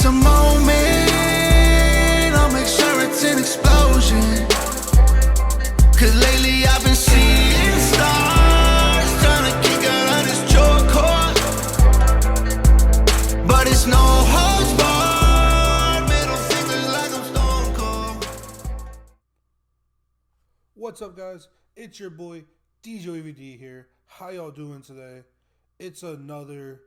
it's a moment, I'll make sure it's an explosion. Cause lately I've been seeing stars, trying to kick out of this chokehold. But it's no holds barred, middle fingers like I'm stone cold. What's up, guys? It's your boy DJWAVYD here. How y'all doing today? It's another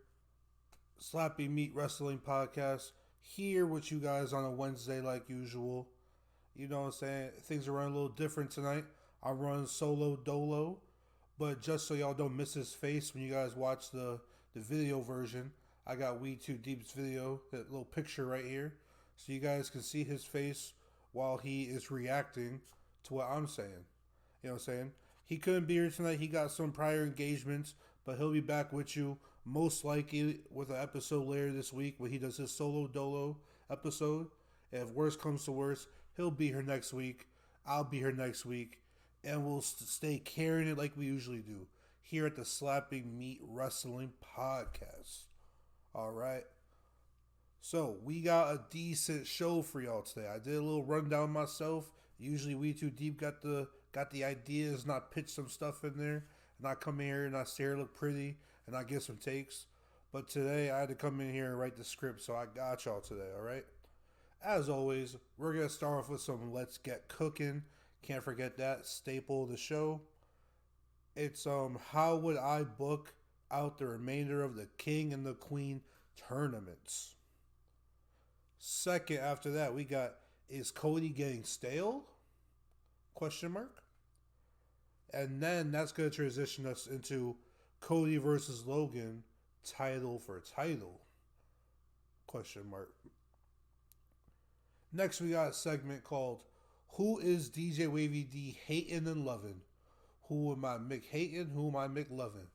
Slappy Meat Wrestling podcast here with you guys on a Wednesday like usual. You know what I'm saying? Things are running a little different tonight. I'm running solo Dolo, but just so y'all don't miss his face when you guys watch the video version, I got We Too Deep's video, that little picture right here, so you guys can see his face while he is reacting to what I'm saying. You know what I'm saying? He couldn't be here tonight. He got some prior engagements, but he'll be back with you most likely with an episode later this week when he does his solo Dolo episode. And if worse comes to worse, he'll be here next week. I'll be here next week. And we'll stay carrying it like we usually do here at the Slapping Meat Wrestling Podcast. All right. So we got a decent show for y'all today. I did a little rundown myself. Usually We Too Deep got the ideas and I pitch some stuff in there. And I come in here and I say it look pretty and I get some takes. But today I had to come in here and write the script, so I got y'all today, all right? As always, we're going to start off with some Let's Get Cooking. Can't forget that staple of the show. It's how would I book out the remainder of the King and the Queen tournaments? Second, after that, we got, is Cody getting stale? Question mark. And then that's going to transition us into Cody versus Logan, title for title? Question mark. Next, we got a segment called Who is DJWAVYD hating and loving? Who am I Mick hating? Who am I Mick loving?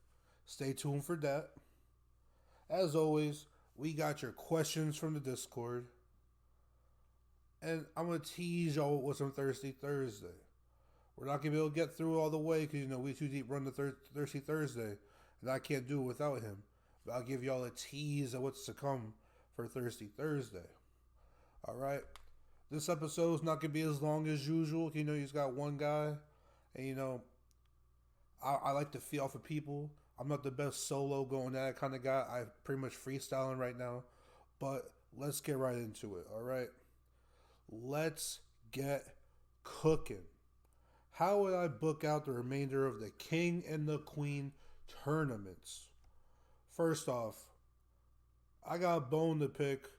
Stay tuned for that. As always, we got your questions from the Discord. And I'm going to tease y'all with some Thirsty Thursday. We're not going to be able to get through all the way because, We Too Deep run the Thirsty Thursday. And I can't do it without him. But I'll give y'all a tease of what's to come for Thirsty Thursday. All right. This episode is not going to be as long as usual. He's got one guy. And, I like to feed off of people. I'm not the best solo going at it kind of guy. I'm pretty much freestyling right now. But let's get right into it. All right. Let's get cooking. How would I book out the remainder of the King and the Queen tournaments? First off, I got a bone to pick.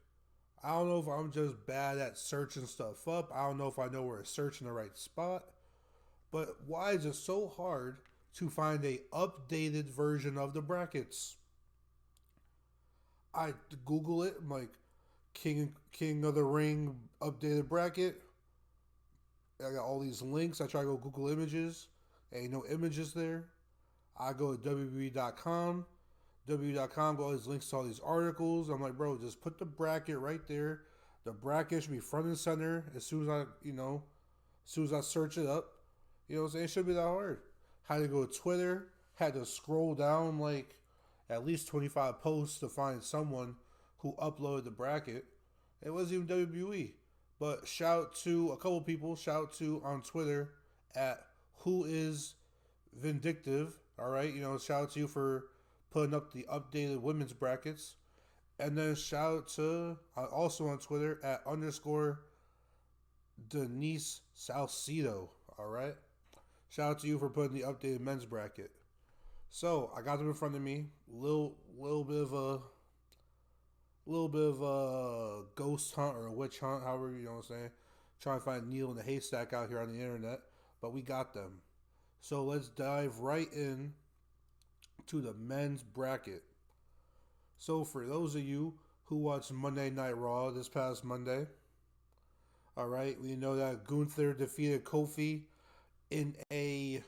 I don't know if I'm just bad at searching stuff up. I don't know if I know where to search in the right spot. But why is it so hard to find a updated version of the brackets? I Google it. I'm like, King of the Ring updated bracket. I got all these links. I try to go Google Images. Ain't no images there. I go to WWE.com. WWE.com got all these links to all these articles. I'm like, bro, just put the bracket right there. The bracket should be front and center as soon as I search it up. You know what I'm saying? It shouldn't be that hard. Had to go to Twitter. Had to scroll down like at least 25 posts to find someone who uploaded the bracket. It wasn't even WWE. But shout to a couple people. Shout to on Twitter at Who Is Vindictive. All right, shout out to you for putting up the updated women's brackets. And then shout out to also on Twitter at _Denise Salcido. All right, shout out to you for putting the updated men's bracket. So I got them in front of me. Little bit of a ghost hunt or a witch hunt, however, you know what I'm saying. Trying to find Needle in the haystack out here on the internet, but we got them. So let's dive right in to the men's bracket. So for those of you who watched Monday Night Raw this past Monday, all right, we know that Gunther defeated Kofi in a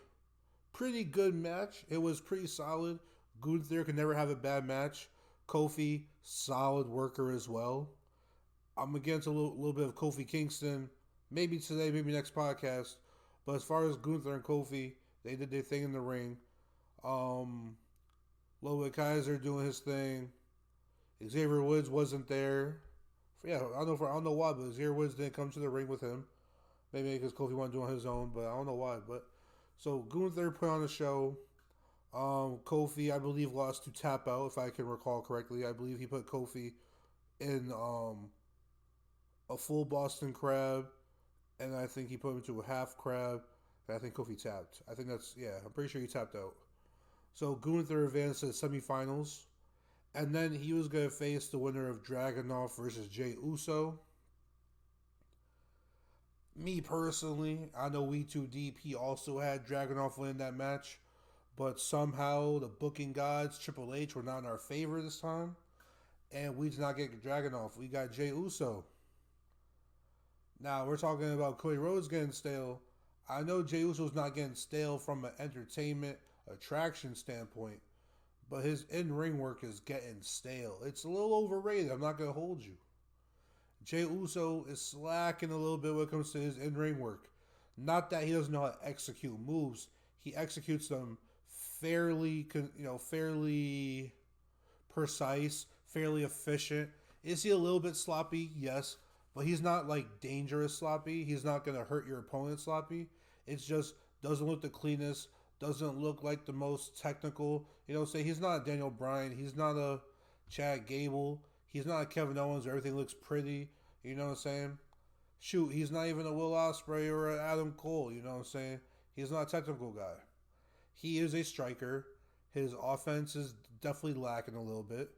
pretty good match. It was pretty solid. Gunther could never have a bad match. Kofi, solid worker as well. I'm against a little bit of Kofi Kingston. Maybe today, maybe next podcast. But as far as Gunther and Kofi, they did their thing in the ring. Lowe Kaiser doing his thing. Xavier Woods wasn't there Yeah, I don't know why, but Xavier Woods didn't come to the ring with him. Maybe because Kofi wanted to do it on his own, but I don't know why. But so Gunther put on the show. Kofi, I believe, lost to Tap Out, if I can recall correctly. I believe he put Kofi in a full Boston Crab, and I think he put him into a half crab. And I think Kofi tapped. I think that's, yeah, I'm pretty sure he tapped out. So Gunther advanced to the semifinals, and then he was going to face the winner of Dragunov versus Jey Uso. Me personally, I know We Too Deep, he also had Dragunov win that match, but somehow the booking gods, Triple H, were not in our favor this time, and we did not get Dragunov. We got Jey Uso. Now, we're talking about Cody Rhodes getting stale. I know Jey Uso's not getting stale from an entertainment attraction standpoint, but his in-ring work is getting stale. It's a little overrated, I'm not going to hold you. Jey Uso is slacking a little bit when it comes to his in-ring work. Not that he doesn't know how to execute moves. He executes them fairly precise, fairly efficient. Is he a little bit sloppy? Yes. But he's not like dangerous sloppy. He's not going to hurt your opponent sloppy. It's just doesn't look the cleanest, doesn't look like the most technical. Say he's not a Daniel Bryan. He's not a Chad Gable. He's not a Kevin Owens where everything looks pretty. You know what I'm saying? Shoot, he's not even a Will Ospreay or an Adam Cole. You know what I'm saying? He's not a technical guy. He is a striker. His offense is definitely lacking a little bit.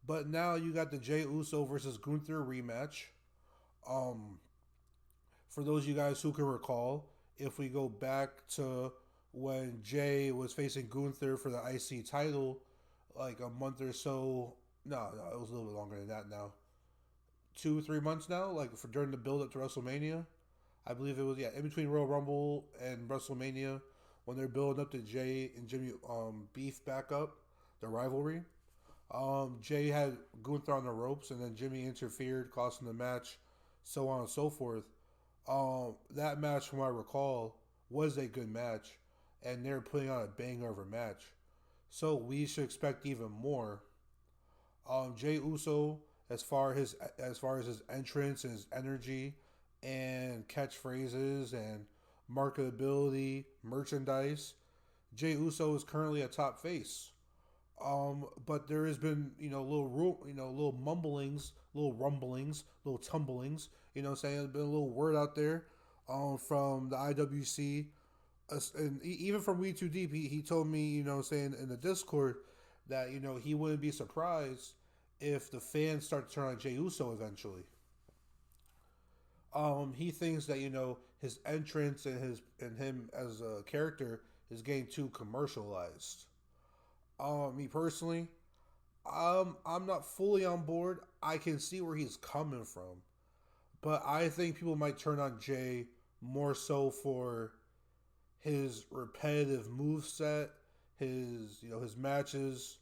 But now you got the Jey Uso versus Gunther rematch. For those of you guys who can recall, if we go back to when Jay was facing Gunther for the IC title, like a month or so. No, it was a little bit longer than that now. 2-3 months now, like during the build up to WrestleMania. I believe it was, in between Royal Rumble and WrestleMania when they're building up to Jay and Jimmy beef back up, the rivalry. Jay had Gunther on the ropes, and then Jimmy interfered, costing the match, so on and so forth. That match, from what I recall, was a good match, and they're putting on a banger of a match. So we should expect even more. Jey Uso, as far as his entrance and his energy and catchphrases and marketability, merchandise, Jey Uso is currently a top face. But there has been, little mumblings, little rumblings, little tumblings. Saying there's been a little word out there, from the IWC, and even from We Too Deep. He told me, saying in the Discord that he wouldn't be surprised if the fans start to turn on Jey Uso eventually. He thinks that his entrance and him as a character is getting too commercialized. Me personally, I'm not fully on board. I can see where he's coming from, but I think people might turn on Jay more so for his repetitive move set. His matches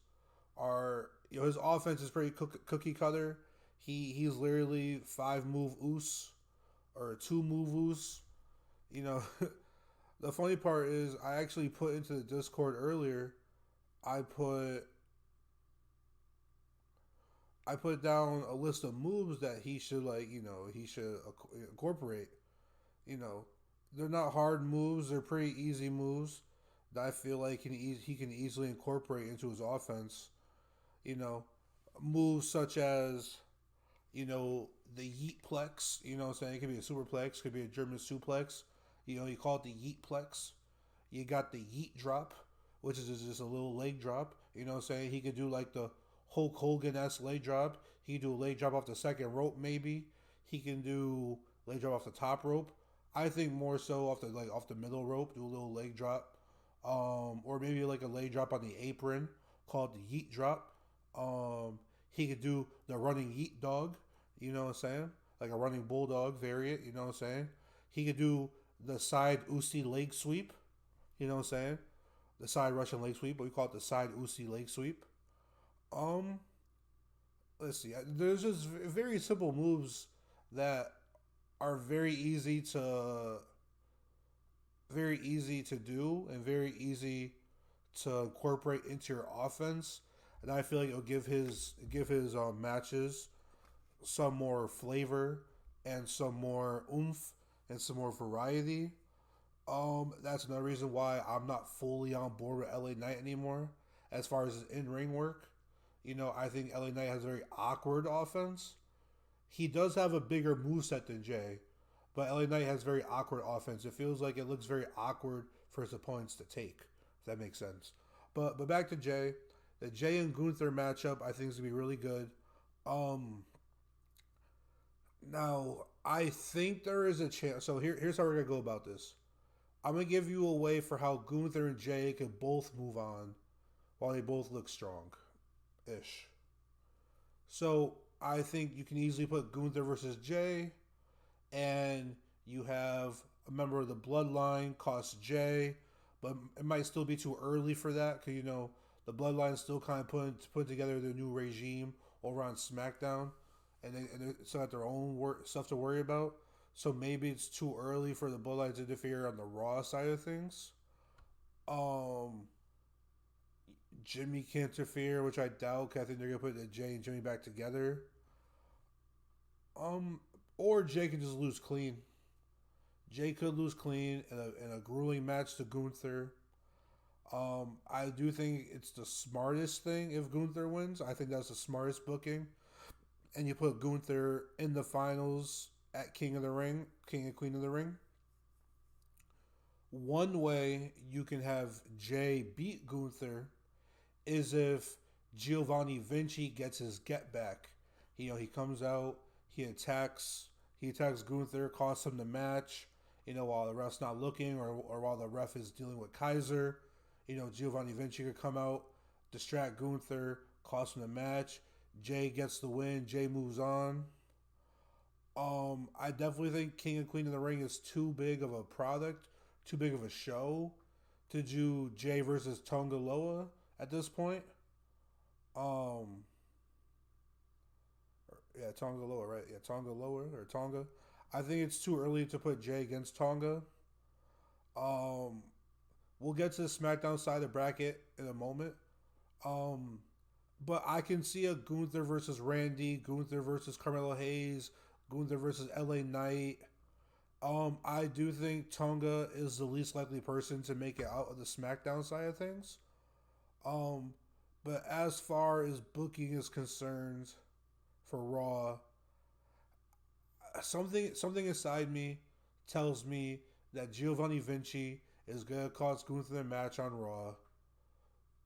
are, his offense is pretty cookie cutter. He's literally 5-move oos or 2-move oos. The funny part is I actually put into the Discord earlier. I put down a list of moves that he should incorporate. They're not hard moves; they're pretty easy moves that I feel like he can easily incorporate into his offense. Moves such as the yeet plex. What I'm saying? It could be a superplex, could be a German suplex. You call it the yeet plex. You got the yeet drop, which is just a little leg drop. What I'm saying? He could do like the Hulk Hogan-esque leg drop. He could do a leg drop off the second rope, maybe. He can do leg drop off the top rope. I think more so off the middle rope, do a little leg drop. Or maybe like a leg drop on the apron called the yeet drop. He could do the running yeet dog, what I'm saying? Like a running bulldog variant, what I'm saying? He could do the side Usi leg sweep, what I'm saying? The side Russian leg sweep, but we call it the side Usi leg sweep. Let's see. There's just very simple moves that are very easy to do and very easy to incorporate into your offense, and I feel like it'll give his matches some more flavor and some more oomph and some more variety. That's another reason why I'm not fully on board with LA Knight anymore as far as his in ring work. I think LA Knight has a very awkward offense. He does have a bigger moveset than Jay, but LA Knight has very awkward offense. It feels like it looks very awkward for his opponents to take, if that makes sense. But back to Jay. The Jay and Gunther matchup I think is gonna be really good. Um Now I think there is a chance. So here's how we're gonna go about this. I'm gonna give you a way for how Gunther and Jay could both move on while they both look strong ish. So I think you can easily put Gunther versus Jay, and you have a member of the bloodline cost Jay, but it might still be too early for that because the bloodline is still kind of putting together their new regime over on SmackDown, and they still have their own stuff to worry about. So maybe it's too early for the bloodline to interfere on the Raw side of things. Um, Jimmy can interfere, which I doubt. 'Cause I think they're gonna put Jay and Jimmy back together. Um, or Jay can just lose clean. Jay could lose clean in a grueling match to Gunther. I do think it's the smartest thing if Gunther wins. I think that's the smartest booking. And you put Gunther in the finals at King of the Ring, King and Queen of the Ring. One way you can have Jay beat Gunther is if Giovanni Vinci gets his get back. He comes out, he attacks Gunther, costs him the match. While the ref's not looking, or while the ref is dealing with Kaiser, Giovanni Vinci could come out, distract Gunther, cost him the match. Jay gets the win. Jay moves on. I definitely think King and Queen of the Ring is too big of a product, too big of a show to do Jay versus Tonga Loa at this point. Yeah, Tonga Loa, right? Yeah, Tonga Loa or Tonga. I think it's too early to put Jay against Tonga. Um, we'll get to the SmackDown side of the bracket in a moment. Um, but I can see a Gunther versus Randy, Gunther versus Carmelo Hayes, Gunther versus LA Knight. I do think Tonga is the least likely person to make it out of the SmackDown side of things. Um, but as far as booking is concerned for Raw, something inside me tells me that Giovanni Vinci is gonna cause Gunther a match on Raw.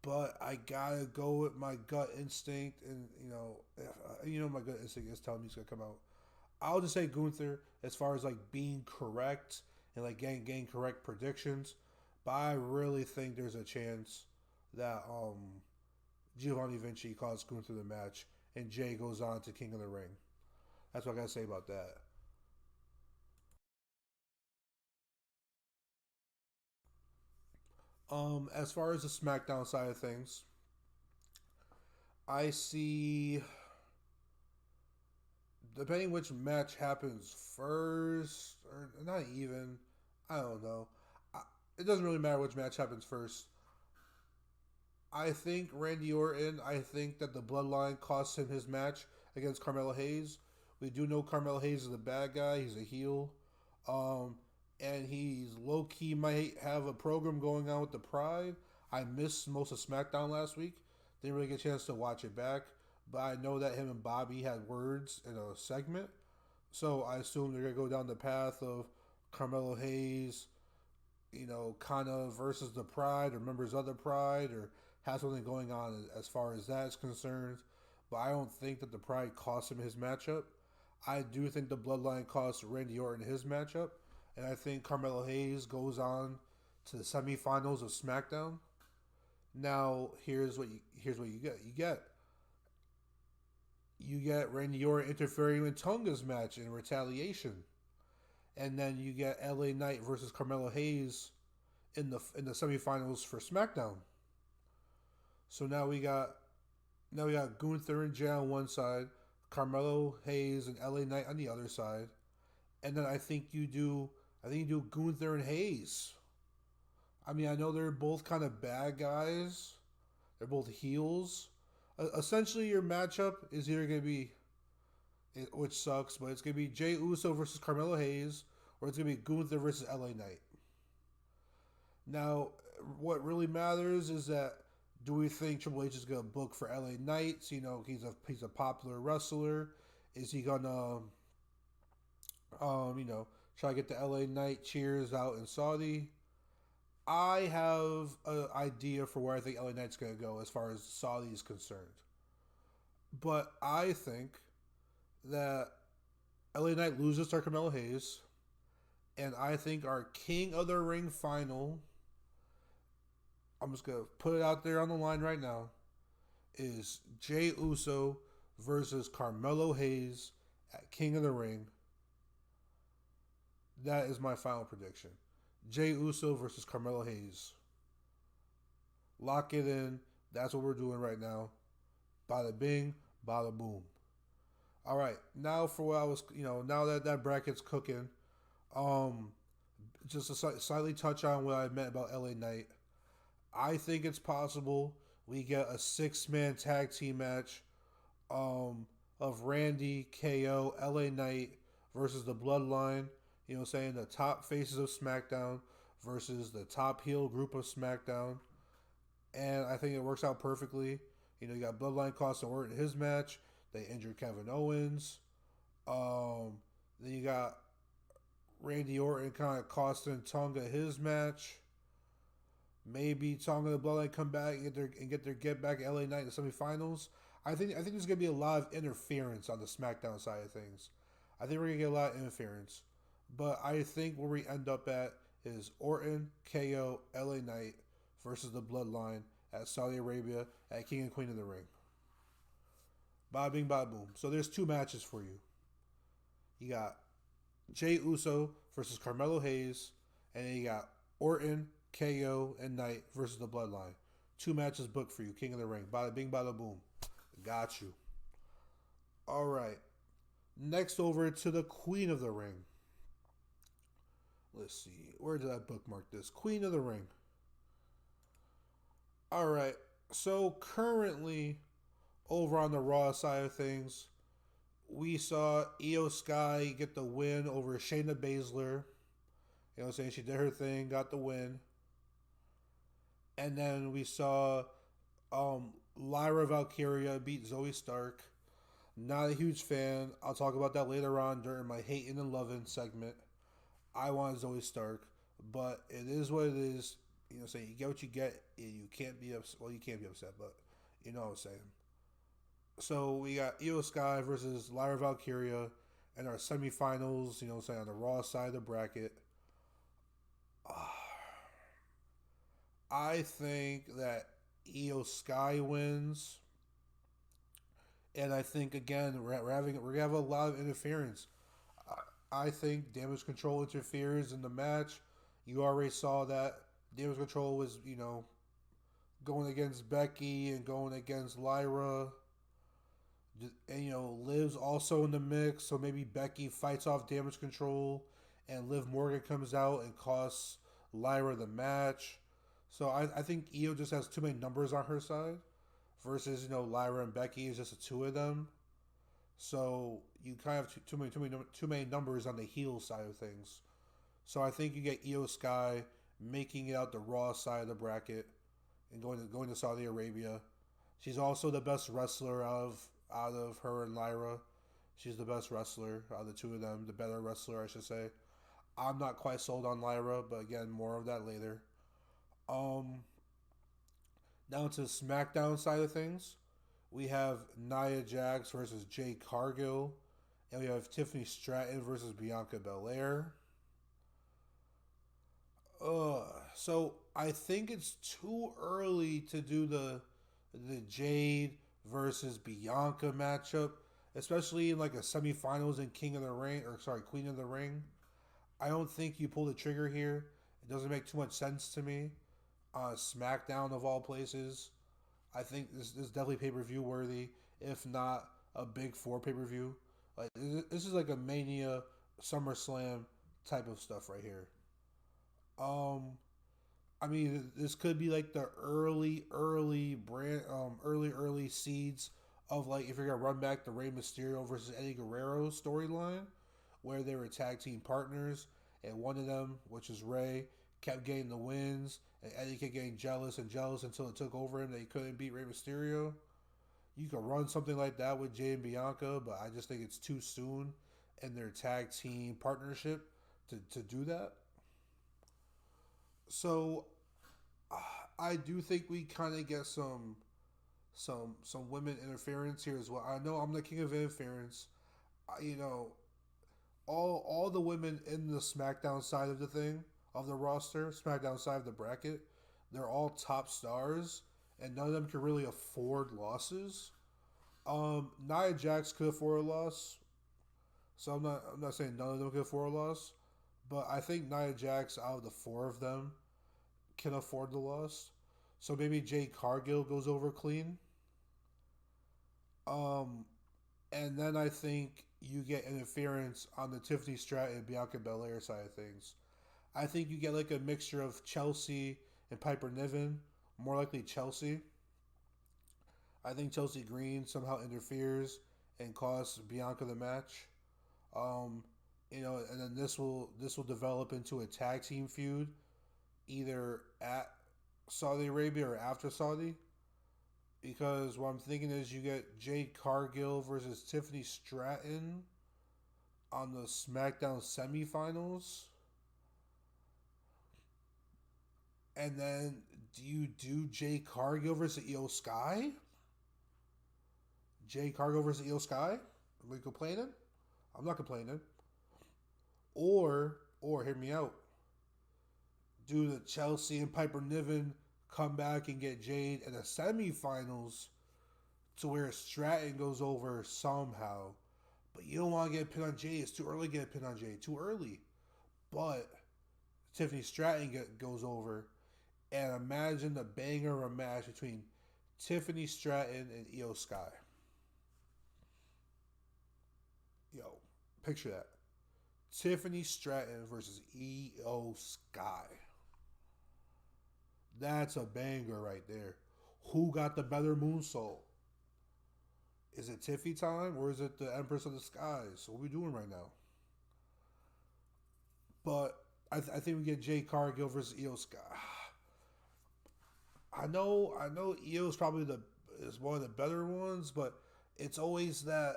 But I gotta go with my gut instinct, and my gut instinct is telling me he's gonna come out. I'll just say Gunther as far as like being correct and like getting correct predictions. But I really think there's a chance that Giovanni Vinci caused Gunther the match and Jay goes on to King of the Ring. That's what I gotta say about that. As far as the SmackDown side of things, I see, depending which match happens first, or not even, I don't know. It doesn't really matter which match happens first. I think Randy Orton, I think that the Bloodline cost him his match against Carmelo Hayes. We do know Carmelo Hayes is a bad guy. He's a heel. Um, and he's low key might have a program going on with the Pride. I missed most of SmackDown last week. Didn't really get a chance to watch it back. But I know that him and Bobby had words in a segment. So I assume they're going to go down the path of Carmelo Hayes, kind of versus the Pride or members of the Pride, or has something going on as far as that is concerned. But I don't think that the Pride cost him his matchup. I do think the Bloodline cost Randy Orton his matchup. And I think Carmelo Hayes goes on to the semifinals of SmackDown. Now, here's what you get. You get Randy Orton interfering in Tonga's match in retaliation. And then you get LA Knight versus Carmelo Hayes in the semifinals for SmackDown. So now we got Gunther and Jay on one side, Carmelo Hayes and LA Knight on the other side, and then I think you do Gunther and Hayes. I mean, I know they're both kind of bad guys. They're both heels. Essentially, your matchup is either going to be which sucks. But it's gonna be Jey Uso versus Carmelo Hayes, or it's gonna be Gunther versus LA Knight. Now, what really matters is that do we think Triple H is gonna book for LA Knight? You know, he's a popular wrestler. Is he gonna try to get the LA Knight cheers out in Saudi? I have an idea for where I think LA Knight's going to go as far as Saudi is concerned. But I think that LA Knight loses to Carmelo Hayes. And I think our King of the Ring final, I'm just going to put it out there on the line right now, is Jey Uso versus Carmelo Hayes at King of the Ring. That is my final prediction. Jey Uso versus Carmelo Hayes. Lock it in. That's what we're doing right now. Bada bing, bada boom. All right, now for what I was, now that bracket's cooking, just to slightly touch on what I meant about LA Knight. I think it's possible we get a 6-man tag team match of Randy, KO, LA Knight versus the Bloodline. You know, saying the top faces of SmackDown versus the top heel group of SmackDown. And I think it works out perfectly. You know, you got Bloodline costing Orton his match. They injured Kevin Owens. Then you got Randy Orton kind of costing Tonga his match. Maybe Tonga and the Bloodline come back and get their get back at LA Knight in the semifinals. I think there's gonna be a lot of interference on the SmackDown side of things. I think we're gonna get a lot of interference. But I think where we end up at is Orton, KO, LA Knight versus the Bloodline at Saudi Arabia at King and Queen of the Ring. Bada bing, bada boom. So there's 2 matches for you. You got Jey Uso versus Carmelo Hayes, and then you got Orton, KO, and Knight versus the Bloodline. 2 matches booked for you, King of the Ring. Bada bing, bada boom. Got you. All right. Next over to the Queen of the Ring. Let's see. Where did I bookmark this? Queen of the Ring. All right. So currently, over on the Raw side of things, we saw Io Sky get the win over Shayna Baszler. You know what I'm saying? She did her thing, got the win. And then we saw Lyra Valkyria beat Zoe Stark. Not a huge fan. I'll talk about that later on during my hating and loving segment. I want Zoe Stark, but it is what it is. You know, saying you get what you get. You can't be upset. Well, you can't be upset, but you know what I'm saying. So we got Io Sky versus Lyra Valkyria in our semifinals. You know what I'm saying, on the Raw side of the bracket. I think that Io Sky wins, and I think again we're gonna have a lot of interference. I think Damage Control interferes in the match. You already saw that. Damage Control was, going against Becky and going against Lyra. And, Liv's also in the mix. So maybe Becky fights off Damage Control and Liv Morgan comes out and costs Lyra the match. So I think Io just has too many numbers on her side versus, Lyra and Becky is just the 2 of them. So you kind of have too many numbers on the heel side of things. So I think you get Io Sky making it out the Raw side of the bracket and going to Saudi Arabia. She's also the best wrestler out of her and Lyra. She's the best wrestler out of the 2 of them, the better wrestler, I should say. I'm not quite sold on Lyra, but again, more of that later. Now to the SmackDown side of things. We have Nia Jax versus Jade Cargill. And we have Tiffany Stratton versus Bianca Belair. So I think it's too early to do the Jade versus Bianca matchup, especially in like a semifinals in Queen of the Ring. I don't think you pull the trigger here. It doesn't make too much sense to me. SmackDown of all places. I think this is definitely pay-per-view worthy, if not a Big 4 pay-per-view. Like this is like a Mania, SummerSlam type of stuff right here. I mean, this could be like the early seeds of like if you're gonna run back the Rey Mysterio versus Eddie Guerrero storyline, where they were tag team partners, and one of them, which is Rey, kept getting the wins, and Eddie kept getting jealous and jealous until it took over him that he couldn't beat Rey Mysterio. You could run something like that with Jay and Bianca, but I just think it's too soon in their tag team partnership to do that. So I do think we kind of get some women interference here as well. I know I'm the king of interference. You know, all the women in the SmackDown side of the thing of the roster, SmackDown side of the bracket, they're all top stars, and none of them can really afford losses. Nia Jax could afford a loss, so I'm not saying none of them could afford a loss, but I think Nia Jax out of the four of them can afford the loss. So maybe Jade Cargill goes over clean. Um, and then I think you get interference on the Tiffany Stratton Bianca Belair side of things. I think you get like a mixture of Chelsea and Piper Niven, more likely Chelsea. I think Chelsea Green somehow interferes and costs Bianca the match. Um, and then this will develop into a tag team feud, either at Saudi Arabia or after Saudi. Because what I'm thinking is you get Jade Cargill versus Tiffany Stratton on the SmackDown semifinals. And then do you do Jade Cargill versus Io Sky? Jade Cargill versus Io Sky? Are we complaining? I'm not complaining. Or hear me out. Do the Chelsea and Piper Niven come back and get Jade in the semifinals to where Stratton goes over somehow. But you don't want to get pinned on Jade. It's too early to get pinned on Jade. Too early. But Tiffany Stratton goes over. And imagine the banger of a match between Tiffany Stratton and Io Sky. Yo, picture that. Tiffany Stratton versus Io Sky. That's a banger right there. Who got the better moonsault? Is it Tiffy time or is it the Empress of the Skies? What are we doing right now? But I think we get Jade Cargill versus Io Sky. I know Io is probably is one of the better ones, but it's always that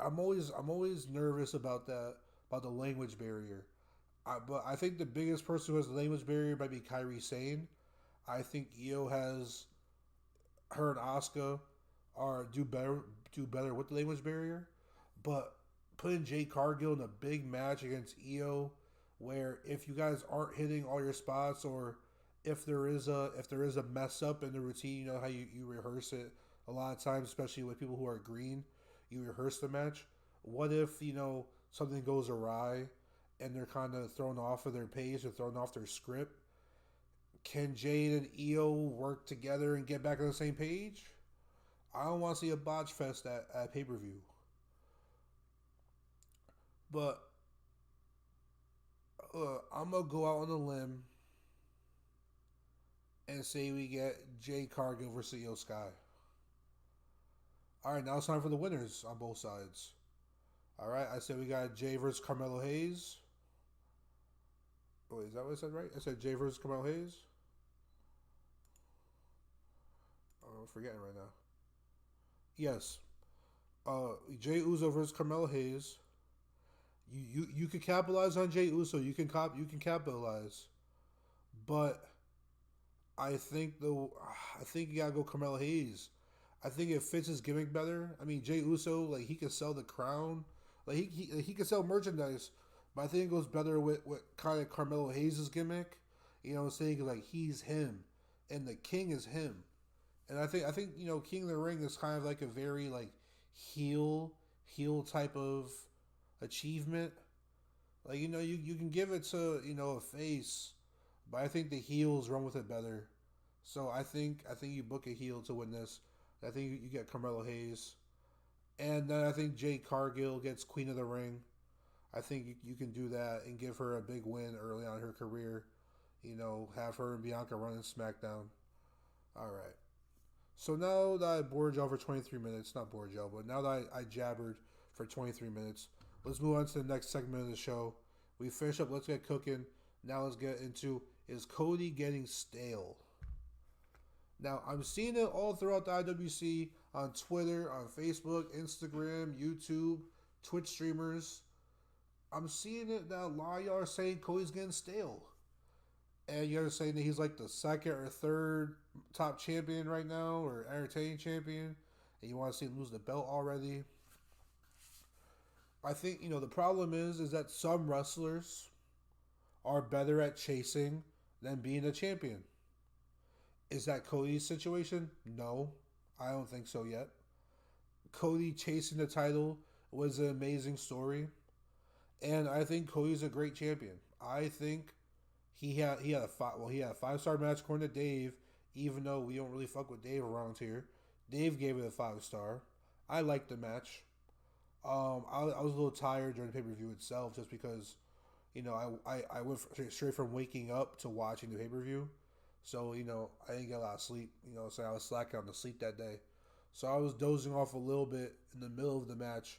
I'm always nervous about the language barrier. But I think the biggest person who has the language barrier might be Kairi Sane. I think Io has her and Asuka are do better with the language barrier. But putting Jade Cargill in a big match against Io, where if you guys aren't hitting all your spots, or if there is a mess up in the routine, you know how you rehearse it a lot of times, especially with people who are green, you rehearse the match. What if something goes awry and they're kind of thrown off of their pace or thrown off their script? Can Jade and Io work together and get back on the same page? I don't want to see a botch fest at pay-per-view. But I'm going to go out on a limb and say we get Jade Cargill versus Io Sky. All right, now it's time for the winners on both sides. All right, I said we got Jay versus Carmelo Hayes. Wait, is that what I said right? I said Jay versus Carmelo Hayes? Oh, I'm forgetting right now. Yes. Jay Uso versus Carmelo Hayes. You can capitalize on Jay Uso. You can capitalize. But I think you gotta go Carmelo Hayes. I think it fits his gimmick better. I mean, Jay Uso, like, he can sell the crown, like he can sell merchandise, but I think it goes better with kind of Carmelo Hayes' gimmick. You know what I'm saying? Like, he's him, and the King is him, and I think King of the Ring is kind of like a very like heel type of achievement. Like, you can give it to a face, but I think the heels run with it better. So I think you book a heel to win this. I think you get Carmelo Hayes. And then I think Jade Cargill gets Queen of the Ring. I think you can do that and give her a big win early on in her career. Have her and Bianca running SmackDown. All right. So now that I bored y'all for 23 minutes, not bored y'all, but now that I jabbered for 23 minutes, let's move on to the next segment of the show. We finished up Let's Get Cooking. Now let's get into, is Cody getting stale? Now, I'm seeing it all throughout the IWC, on Twitter, on Facebook, Instagram, YouTube, Twitch streamers. I'm seeing it that a lot of y'all are saying Cody's getting stale. And you're saying that he's like the second or third top champion right now, or entertaining champion, and you want to see him lose the belt already. I think, the problem is that some wrestlers are better at chasing than being a champion. Is that Cody's situation? No, I don't think so yet. Cody chasing the title was an amazing story, and I think Cody's a great champion. I think he had a 5-star match according to Dave, even though we don't really fuck with Dave around here. Dave gave it a 5-star. I liked the match. I was a little tired during the pay-per-view itself just because, I went straight from waking up to watching the pay-per-view. So, I didn't get a lot of sleep. So I was slacking on the sleep that day. So I was dozing off a little bit in the middle of the match.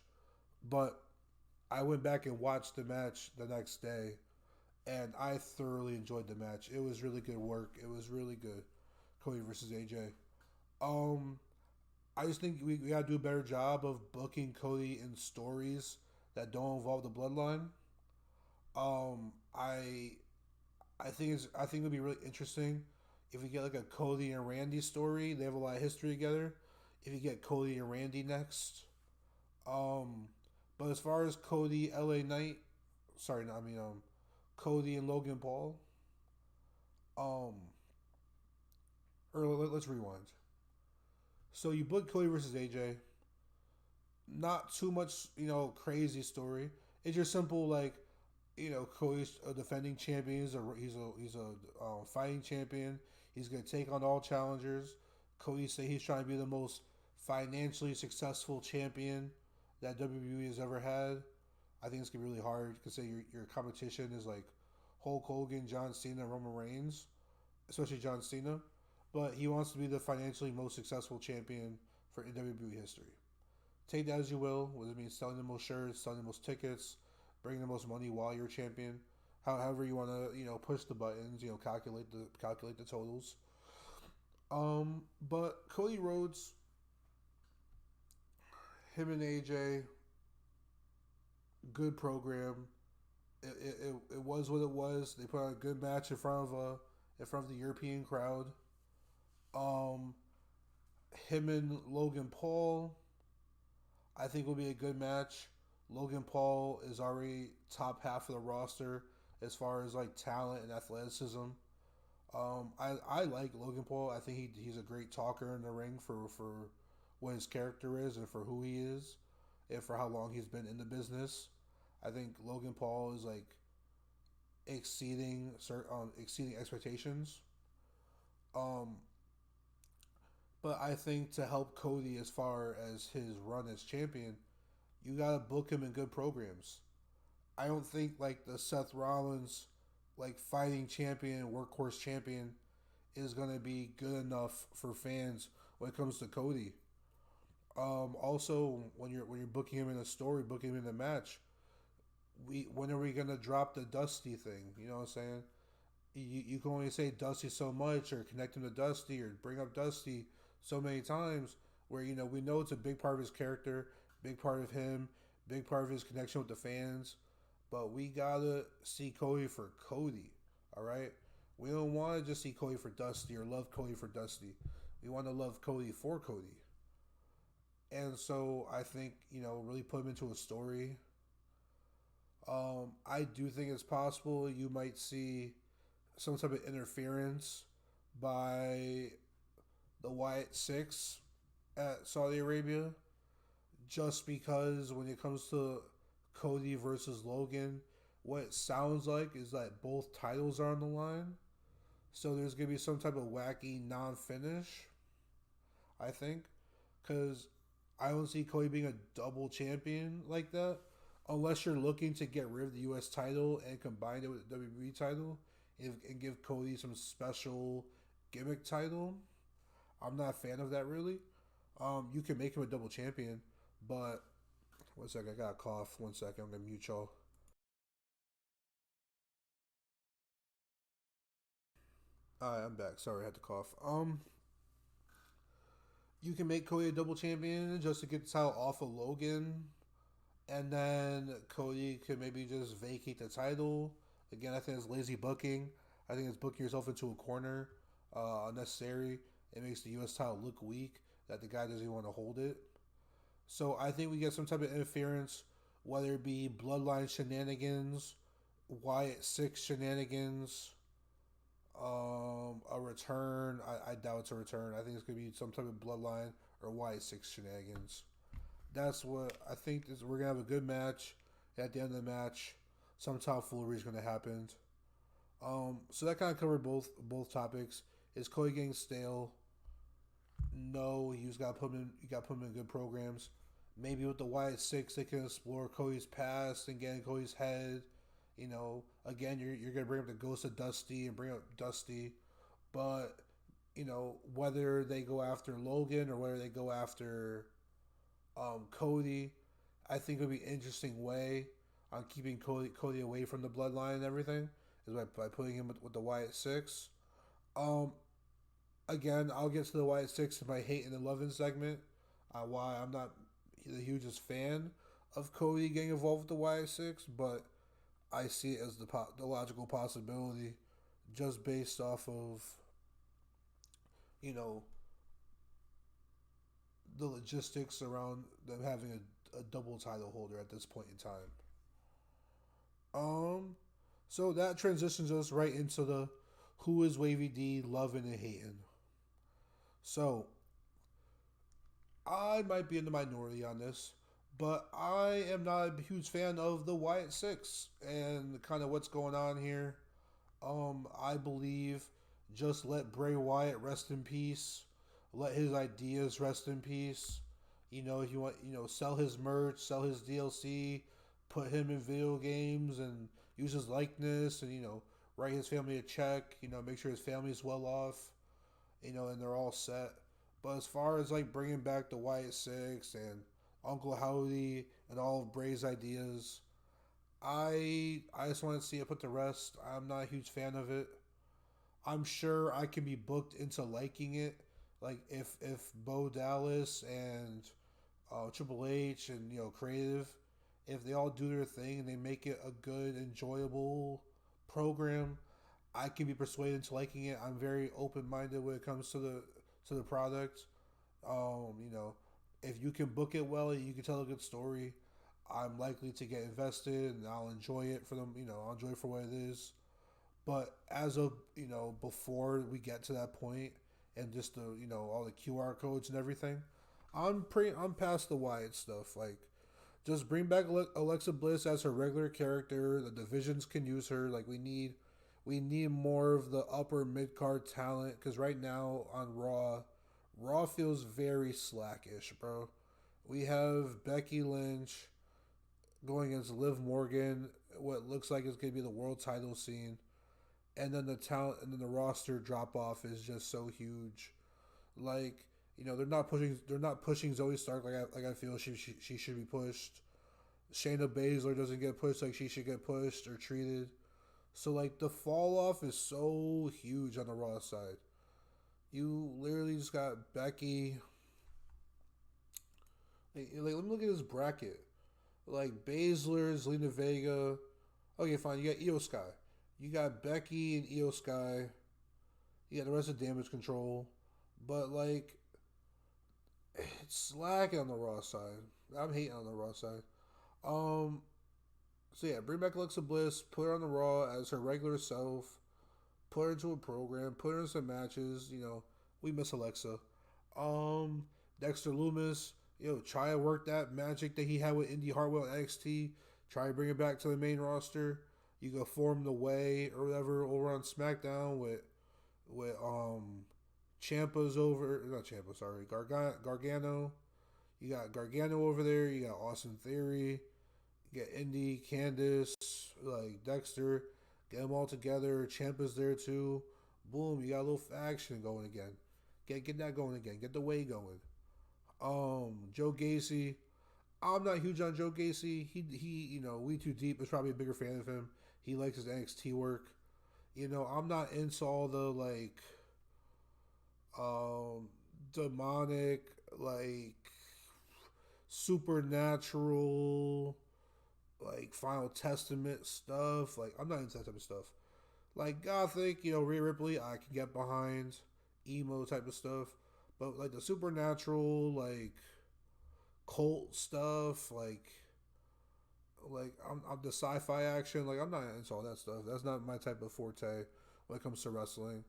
But I went back and watched the match the next day. And I thoroughly enjoyed the match. It was really good work. It was really good. Cody versus AJ. I just think we gotta do a better job of booking Cody in stories that don't involve the bloodline. I think it'd be really interesting if we get like a Cody and Randy story. They have a lot of history together. If you get Cody and Randy next. But as far as Cody, Cody and Logan Paul. Let's rewind. So you book Cody versus AJ. Not too much, crazy story. It's just simple, like, Cody's a defending champion. He's a fighting champion. He's gonna take on all challengers. Cody say he's trying to be the most financially successful champion that WWE has ever had. I think it's gonna be really hard because say your competition is like Hulk Hogan, John Cena, Roman Reigns, especially John Cena. But he wants to be the financially most successful champion for WWE history. Take that as you will. Whether it means selling the most shirts, selling the most tickets, bringing the most money while you're champion. However you want to, push the buttons, calculate the totals. But Cody Rhodes, him and AJ, good program. It was what it was. They put on a good match in front of the European crowd. Him and Logan Paul, I think will be a good match. Logan Paul is already top half of the roster as far as like talent and athleticism. I like Logan Paul. I think he's a great talker in the ring for what his character is and for who he is and for how long he's been in the business. I think Logan Paul is like exceeding expectations. But I think to help Cody as far as his run as champion, you gotta book him in good programs. I don't think like the Seth Rollins like fighting champion, workhorse champion is gonna be good enough for fans when it comes to Cody. Also, when you're booking him in a story, booking him in a match, when are we gonna drop the Dusty thing? You know what I'm saying? You can only say Dusty so much, or connect him to Dusty, or bring up Dusty so many times. Where we know it's a big part of his character, big part of him, big part of his connection with the fans. But we gotta see Cody for Cody. All right, we don't want to just see Cody for Dusty or love Cody for Dusty. We want to love Cody for Cody. And so I think really put him into a story. I do think it's possible you might see some type of interference by the Wyatt Six at Saudi Arabia, just because when it comes to Cody versus Logan, what it sounds like is that both titles are on the line. So there's going to be some type of wacky non-finish, I think, because I don't see Cody being a double champion like that, unless you're looking to get rid of the U.S. title and combine it with the WWE title and give Cody some special gimmick title. I'm not a fan of that really. You can make him a double champion, but one second, I got a cough. One second, I'm gonna mute y'all. Alright, I'm back. Sorry, I had to cough. You can make Cody a double champion just to get the title off of Logan, and then Cody could maybe just vacate the title. Again, I think it's lazy booking. I think it's booking yourself into a corner, unnecessary. It makes the U.S. title look weak. That the guy doesn't even want to hold it. So I think we get some type of interference, whether it be bloodline shenanigans, Wyatt Six shenanigans, a return. I doubt it's a return. I think it's gonna be some type of bloodline or Wyatt Six shenanigans. That's what I think. We're gonna have a good match. At the end of the match, some tomfoolery is gonna happen. So that kind of covered both topics. Is Cody getting stale? No, you just got to put him in. You got to put him in good programs. Maybe with the Wyatt Six, they can explore Cody's past and get in Cody's head. Again, you're gonna bring up the ghost of Dusty and bring up Dusty, but whether they go after Logan or whether they go after Cody, I think it would be an interesting way on keeping Cody away from the bloodline and everything is by putting him with the Wyatt Six. Um, Again, I'll get to the Wyatt Six in my hate and 11 segment. Why I'm not the hugest fan of Cody getting involved with the Wyatt Six, but I see it as the logical possibility, just based off of you know the logistics around them having a double title holder at this point in time. Um, so that transitions us right into the who is Wavy D loving and hating. So I might be in the minority on this, but I am not a huge fan of the Wyatt Six and kind of what's going on here. I believe just let Bray Wyatt rest in peace. Let his ideas rest in peace. If you want, sell his merch, sell his DLC, put him in video games and use his likeness and, write his family a check, make sure his family's well off, and they're all set. But as far as like bringing back the Wyatt Six and Uncle Howdy and all of Bray's ideas, I just want to see it put to rest. I'm not a huge fan of it. I'm sure I can be booked into liking it. Like if Bo Dallas and Triple H and Creative, if they all do their thing and they make it a good, enjoyable program, I can be persuaded into liking it. I'm very open minded when it comes to the product. If you can book it well and you can tell a good story, I'm likely to get invested and I'll enjoy it for them. I'll enjoy it for what it is. But as of before we get to that point and just the all the QR codes and everything, I'm past the Wyatt stuff. Like, just bring back Alexa Bliss as her regular character. The divisions can use her. Like, we need more of the upper mid card talent because right now on Raw feels very slackish, bro. We have Becky Lynch going against Liv Morgan. What looks like it's gonna be the world title scene, and then the talent and then the roster drop off is just so huge. Like, they're not pushing Zoe Stark like I feel she should be pushed. Shayna Baszler doesn't get pushed like she should get pushed or treated. So like the fall off is so huge on the Raw side. You literally just got Becky. Like let me look at this bracket. Like Baszler, Zelina Vega. Okay, fine. You got Io Sky. You got Becky and Io Sky. You got the rest of Damage Control. But like, it's slacking on the Raw side. I'm hating on the Raw side. So yeah, bring back Alexa Bliss, put her on the Raw as her regular self, put her into a program, put her in some matches. We miss Alexa. Dexter Loomis, try to work that magic that he had with Indy Hartwell at NXT. Try to bring it back to the main roster. You go form the way or whatever over on SmackDown with Ciampa's over, not Ciampa, sorry, Gargano. You got Gargano over there. You got Austin Theory. You got Indy, Candice, like Dexter. Get them all together. Ciampa's there too. Boom, you got a little faction going again. Get that going again. Get the way going. Joe Gacy. I'm not huge on Joe Gacy. We Too Deep is probably a bigger fan of him. He likes his NXT work. I'm not into all the demonic, supernatural, Final Testament stuff. I'm not into that type of stuff. Gothic, Rhea Ripley, I can get behind emo type of stuff. But the supernatural, cult stuff, I'm the sci-fi action. I'm not into all that stuff. That's not my type of forte when it comes to wrestling.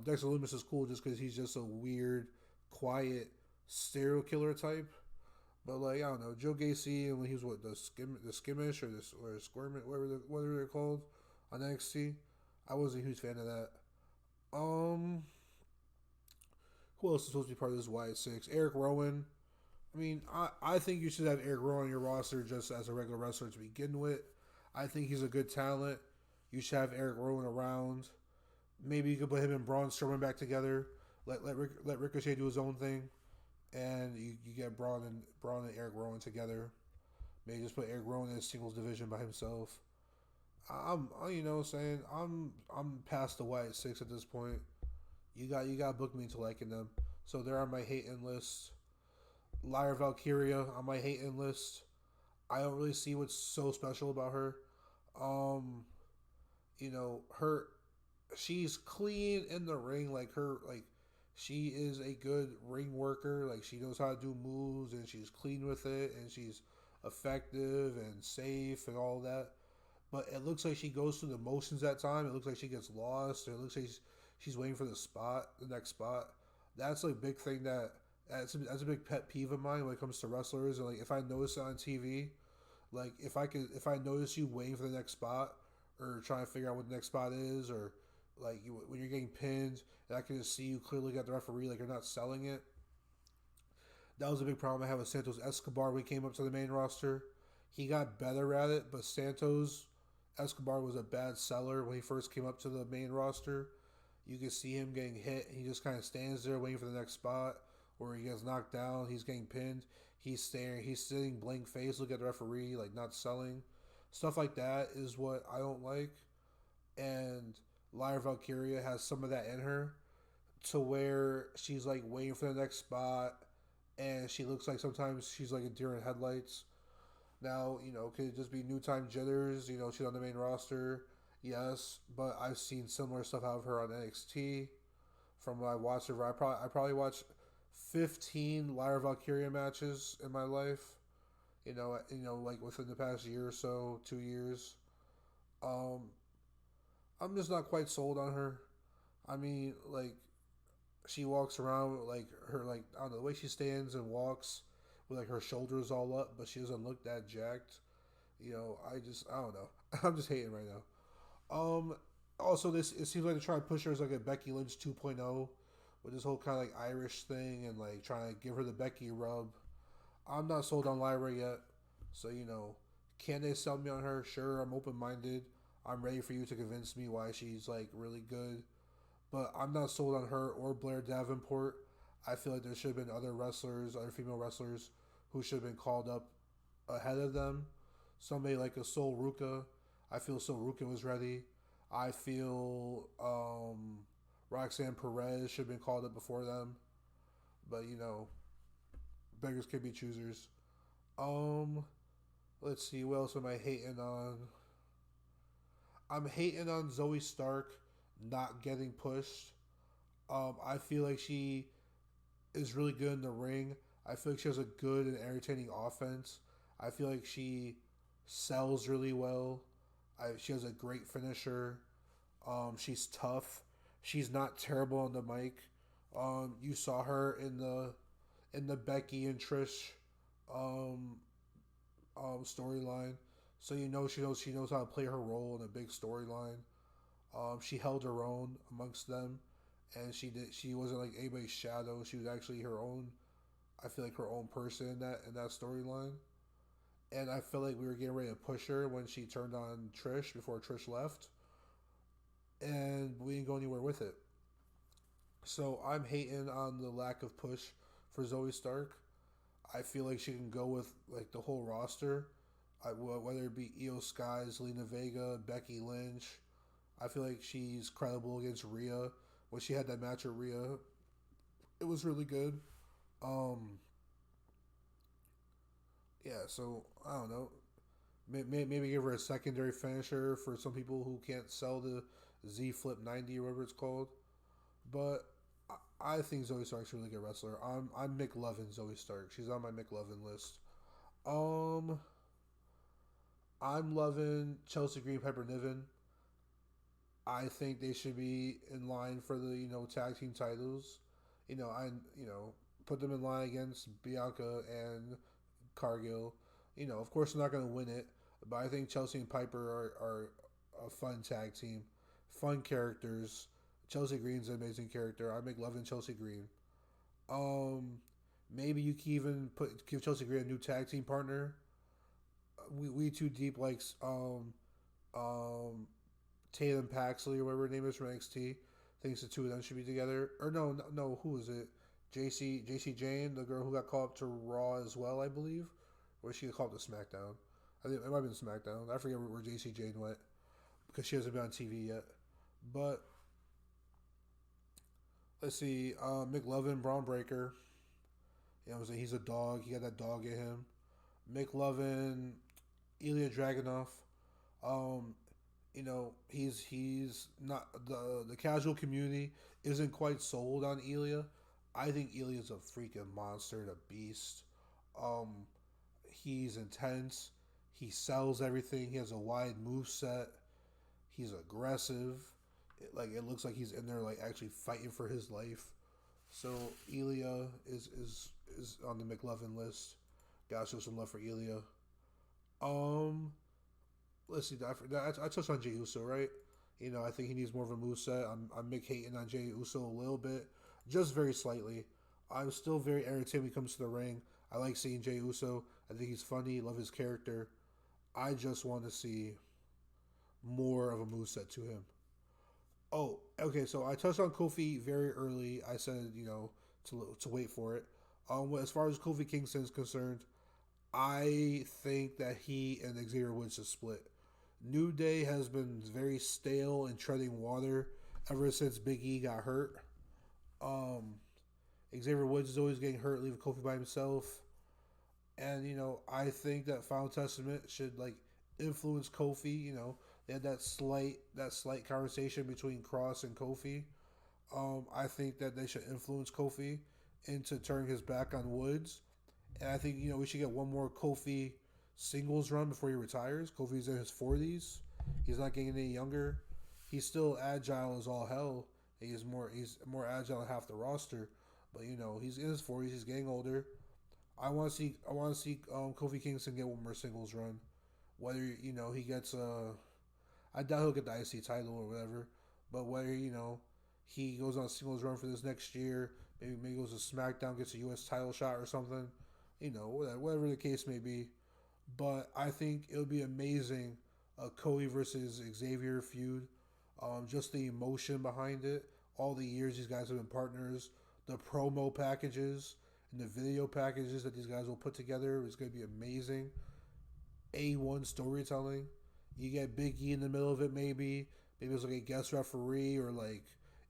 Dexter Lumis is cool just because he's just a weird, quiet serial killer type. But I don't know, Joe Gacy, and when he was the Skimmish or Squirmit, whatever they're called on NXT, I wasn't a huge fan of that. Who else is supposed to be part of this Wyatt Six? Eric Rowan. I mean, I think you should have Eric Rowan on your roster just as a regular wrestler to begin with. I think he's a good talent. You should have Eric Rowan around. Maybe you could put him and Braun Strowman back together. Let Ricochet do his own thing, and you get Braun and Eric Rowan together. Maybe just put Eric Rowan in a singles division by himself. I'm past the Wyatt Six at this point. You got to book me into liking them. So they're on my hating list. Lyra Valkyria on my hating list. I don't really see what's so special about her. She's clean in the ring. She is a good ring worker. She knows how to do moves, and she's clean with it, and she's effective and safe and all that. But it looks like she goes through the motions at time. It looks like she gets lost. It looks like she's waiting for the next spot. That's a big thing that's a big pet peeve of mine when it comes to wrestlers. And if I notice it on TV, if I notice you waiting for the next spot or trying to figure out what the next spot is, or when you're getting pinned and I can just see you clearly got the referee, you're not selling it. That was a big problem I had with Santos Escobar when he came up to the main roster. He got better at it, but Santos Escobar was a bad seller when he first came up to the main roster. You can see him getting hit. He just kind of stands there waiting for the next spot, or he gets knocked down. He's getting pinned. He's staring. He's sitting blank face, look at the referee, not selling. Stuff like that is what I don't like. And Lyra Valkyria has some of that in her, to where she's waiting for the next spot, and she looks like sometimes she's a deer in headlights. Now, could it just be new time jitters? She's on the main roster. Yes, but I've seen similar stuff out of her on NXT. From when I watched her, I probably watched 15 Lyra Valkyria matches in my life. Within the past year or so, 2 years. I'm just not quite sold on her. I mean, she walks around her I don't know, the way she stands and walks with her shoulders all up, but she doesn't look that jacked. I don't know. I'm just hating right now. Also, it seems like they're trying to push her as a Becky Lynch 2.0 with this whole kind of Irish thing and trying to give her the Becky rub. I'm not sold on Lyra yet, so can they sell me on her? Sure, I'm open-minded. I'm ready for you to convince me why she's really good, but I'm not sold on her or Blair Davenport. I feel like there should have been other female wrestlers who should have been called up ahead of them. Somebody like a Sol Ruka. I feel Sol Ruka was ready. I feel Roxanne Perez should have been called up before them. But, beggars can be choosers. Let's see, what else am I hating on? I'm hating on Zoe Stark not getting pushed. I feel like she is really good in the ring. I feel like she has a good and entertaining offense. I feel like she sells really well. She has a great finisher. She's tough. She's not terrible on the mic. You saw her in the Becky and Trish storyline, so she knows how to play her role in a big storyline. She held her own amongst them, and she wasn't anybody's shadow. She was actually her own. I feel like her own person in that storyline. And I feel like we were getting ready to push her when she turned on Trish before Trish left. And we didn't go anywhere with it. So I'm hating on the lack of push for Zoe Stark. I feel like she can go with like the whole roster, whether it be Io Sky, Zelina Vega, Becky Lynch. I feel like she's credible against Rhea. When she had that match with Rhea, it was really good. Um, yeah, so I don't know. Maybe give her a secondary finisher for some people who can't sell the Z Flip 90 or whatever it's called. But I think Zoe Stark's a really good wrestler. I'm McLovin Zoe Stark. She's on my McLovin list. Um, I'm loving Chelsea Green, Piper Niven. I think they should be in line for the tag team titles. I put them in line against Bianca and Cargill. Of course they're not going to win it, but I think Chelsea and Piper are a fun tag team, fun characters. Chelsea Green's an amazing character. I make love in Chelsea Green. Um, Maybe you can even give Chelsea Green a new tag team partner. We Too Deep likes um Tatum Paxley or whatever her name is from NXT. Thinks the two of them should be together. Or no, who is it? JC Jane, the girl who got called up to Raw as well, I believe, or she got called up to SmackDown. I think it might have been SmackDown. I forget where JC Jane went because she hasn't been on TV yet. But let's see, McLovin, Braun Breaker. I'm saying? He's a dog. He got that dog in him. McLovin, Ilya Dragunov. Um, he's not the casual community isn't quite sold on Ilya. I think Ilya's a freaking monster and a beast. Um, he's intense. He sells everything. He has a wide move set. He's aggressive. It looks like he's in there like actually fighting for his life. So Ilya is on the McLovin list. Gotta show some love for Ilya. Um, let's see. I touched on Jey Uso, right? I think he needs more of a moveset. I'm hating on Jey Uso a little bit, just very slightly. I'm still very irritated when he comes to the ring. I like seeing Jey Uso. I think he's funny. Love his character. I just want to see more of a moveset to him. Oh, okay. So I touched on Kofi very early. I said to wait for it. As far as Kofi Kingston is concerned, I think that he and Xavier Woods is split. New Day has been very stale and treading water ever since Big E got hurt. Um, Xavier Woods is always getting hurt, leaving Kofi by himself. And I think that Final Testament should influence Kofi. They had that slight conversation between Cross and Kofi. I think that they should influence Kofi into turning his back on Woods, and I think we should get one more Kofi singles run before he retires. Kofi's in his 40s. He's not getting any younger. He's still agile as all hell. He's more agile than half the roster, but he's in his 40s. He's getting older. I want to see Kofi Kingston get one more singles run. Whether he gets I doubt he'll get the IC title or whatever. But whether he goes on a singles run for this next year, maybe goes to SmackDown, gets a U.S. title shot or something. Whatever the case may be. But I think it would be amazing a Cody versus Xavier feud. Just the emotion behind it, all the years these guys have been partners, the promo packages and the video packages that these guys will put together is going to be amazing. A1 storytelling. You get Big E in the middle of it, maybe. Maybe it's like a guest referee or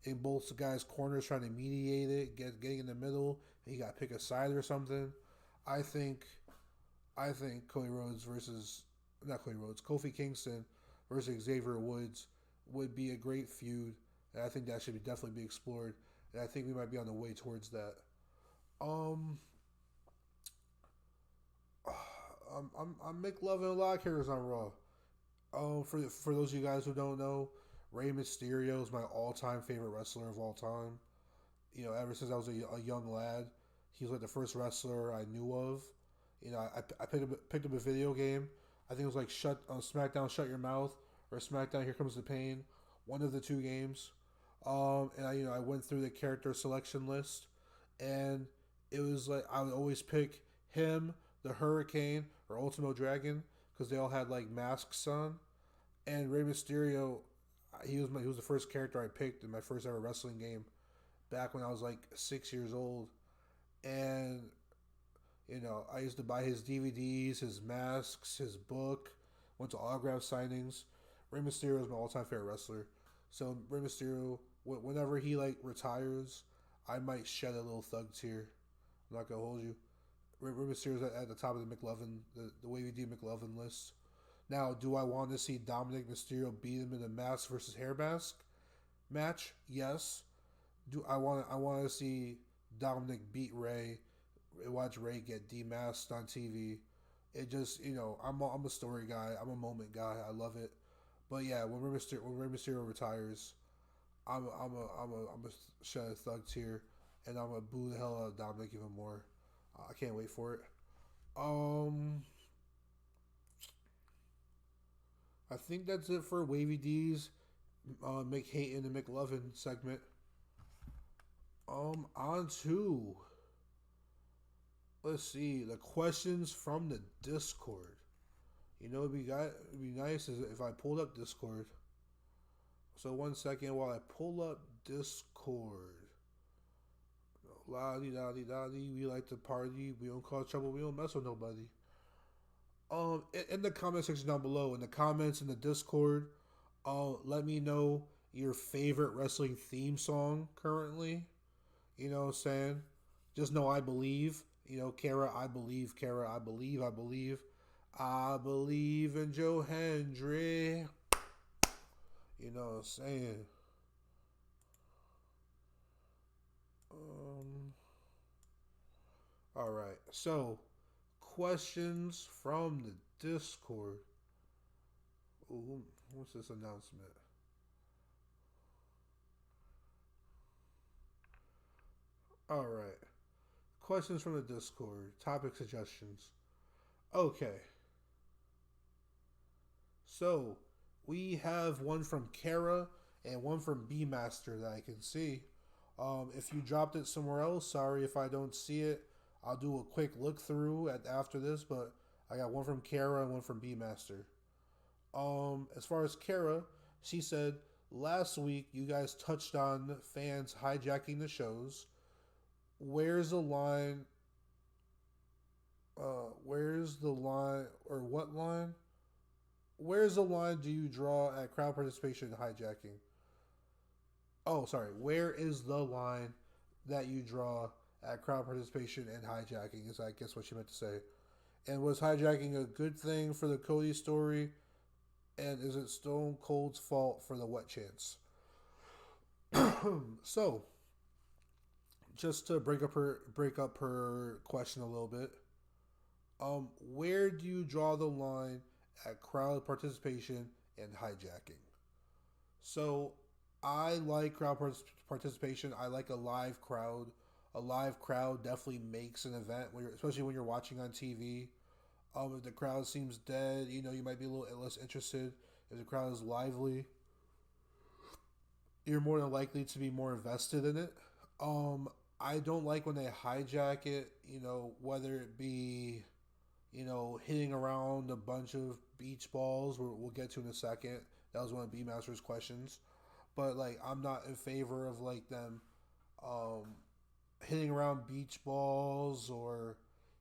in both guys' corners trying to mediate it, getting in the middle, and you got to pick a side or something. I think Cody Rhodes versus not Cody Rhodes, Kofi Kingston versus Xavier Woods would be a great feud, and I think that should definitely be explored. And I think we might be on the way towards that. Um, I'm McLovin a lot of characters on Raw. For those of you guys who don't know, Rey Mysterio is my all-time favorite wrestler of all time. Ever since I was a young lad, he was the first wrestler I knew of. I picked up a video game. I think it was SmackDown Shut Your Mouth or SmackDown Here Comes the Pain, one of the two games. And I went through the character selection list, and it was I would always pick him, the Hurricane, or Ultimo Dragon because they all had masks on. And Rey Mysterio, he was the first character I picked in my first ever wrestling game back when I was like 6 years old, and I used to buy his DVDs, his masks, his book. Went to autograph signings. Rey Mysterio is my all-time favorite wrestler. So Rey Mysterio, whenever he like retires, I might shed a little thug tear. I'm not gonna hold you. Rey Mysterio's at the top of the McLovin, the WAVYD McLovin list. Now, do I want to see Dominic Mysterio beat him in a mask versus hair mask match? Yes. Do I want to see Dominic beat Ray? Watch Ray get demasked on TV. It just I'm a story guy. I'm a moment guy. I love it. But yeah, when Rey Mysterio retires, I'm a shed a thug tear, and I'm gonna boo the hell out of Dominic even more. I can't wait for it. I think that's it for Wavy D's McHate and the McLovin segment. On to, let's see, the questions from the Discord. It'd be nice if I pulled up Discord. So 1 second while I pull up Discord. La di da di da di. We like to party. We don't cause trouble. We don't mess with nobody. In the comment section down below, in the comments in the Discord, let me know your favorite wrestling theme song currently. You know what I'm saying? Just know I believe. Kara, I believe. Kara, I believe. I believe. I believe in Joe Hendry. You know what I'm saying? All right. So, questions from the Discord. Ooh, what's this announcement? All right. Questions from the Discord. Topic suggestions. Okay. So, we have one from Kara and one from B Master that I can see. If you dropped it somewhere else, sorry if I don't see it. I'll do a quick look through after this, but I got one from Kara and one from B Master. As far as Kara, she said last week you guys touched on fans hijacking the shows. Where's the line? Where's the line, or what line? Where's the line do you draw at crowd participation and hijacking? Oh, sorry. Where is the line that you draw at crowd participation and hijacking? Is I guess what she meant to say. And was hijacking a good thing for the Cody story? And is it Stone Cold's fault for the wet chance? So, just to break up her question a little bit. Where do you draw the line at crowd participation and hijacking? So, I like crowd participation. I like a live crowd. A live crowd definitely makes an event, especially when you're watching on TV. If the crowd seems dead, you might be a little less interested. If the crowd is lively, you're more than likely to be more invested in it. I don't like when they hijack it, whether it be, hitting around a bunch of beach balls, we'll get to in a second. That was one of B Master's questions. But, I'm not in favor of, them hitting around beach balls or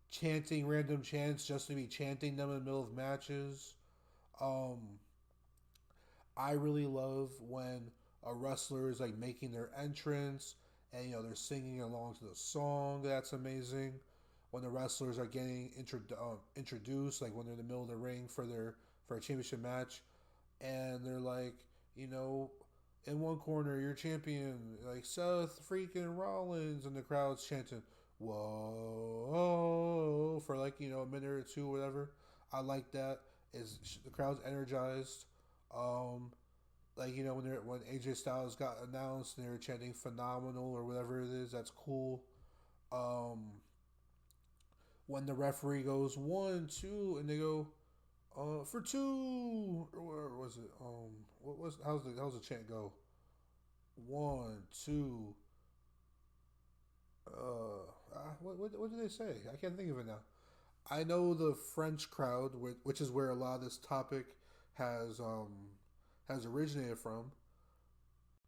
chanting random chants just to be chanting them in the middle of matches. I really love when a wrestler is, making their entrance and, they're singing along to the song. That's amazing. When the wrestlers are getting introduced, when they're in the middle of the ring for a championship match, and they're in one corner, your champion, Seth freaking Rollins, and the crowd's chanting, whoa, for a minute or two, whatever. I like that. The crowd's energized. When AJ Styles got announced and they were chanting phenomenal or whatever it is, that's cool. When the referee goes 1, 2, and they go for 2, or where was it? How's the chant go? 1, 2. What did they say? I can't think of it now. I know the French crowd, which is where a lot of this topic has originated from,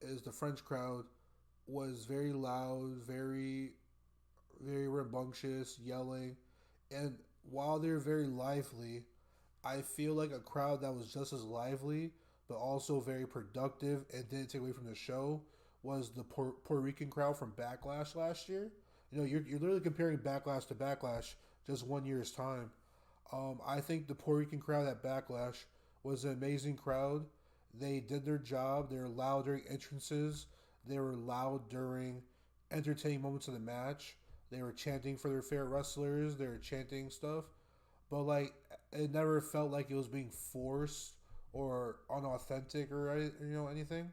is the French crowd was very loud, very rambunctious, yelling, and while they're very lively, I feel like a crowd that was just as lively but also very productive and didn't take away from the show was the Puerto Rican crowd from Backlash last year. You know, you're literally comparing Backlash to Backlash just 1 year's time. I think the Puerto Rican crowd at Backlash was an amazing crowd. They did their job. They were loud during entrances. They were loud during entertaining moments of the match. They were chanting for their favorite wrestlers. They were chanting stuff, but like it never felt like it was being forced or unauthentic or anything.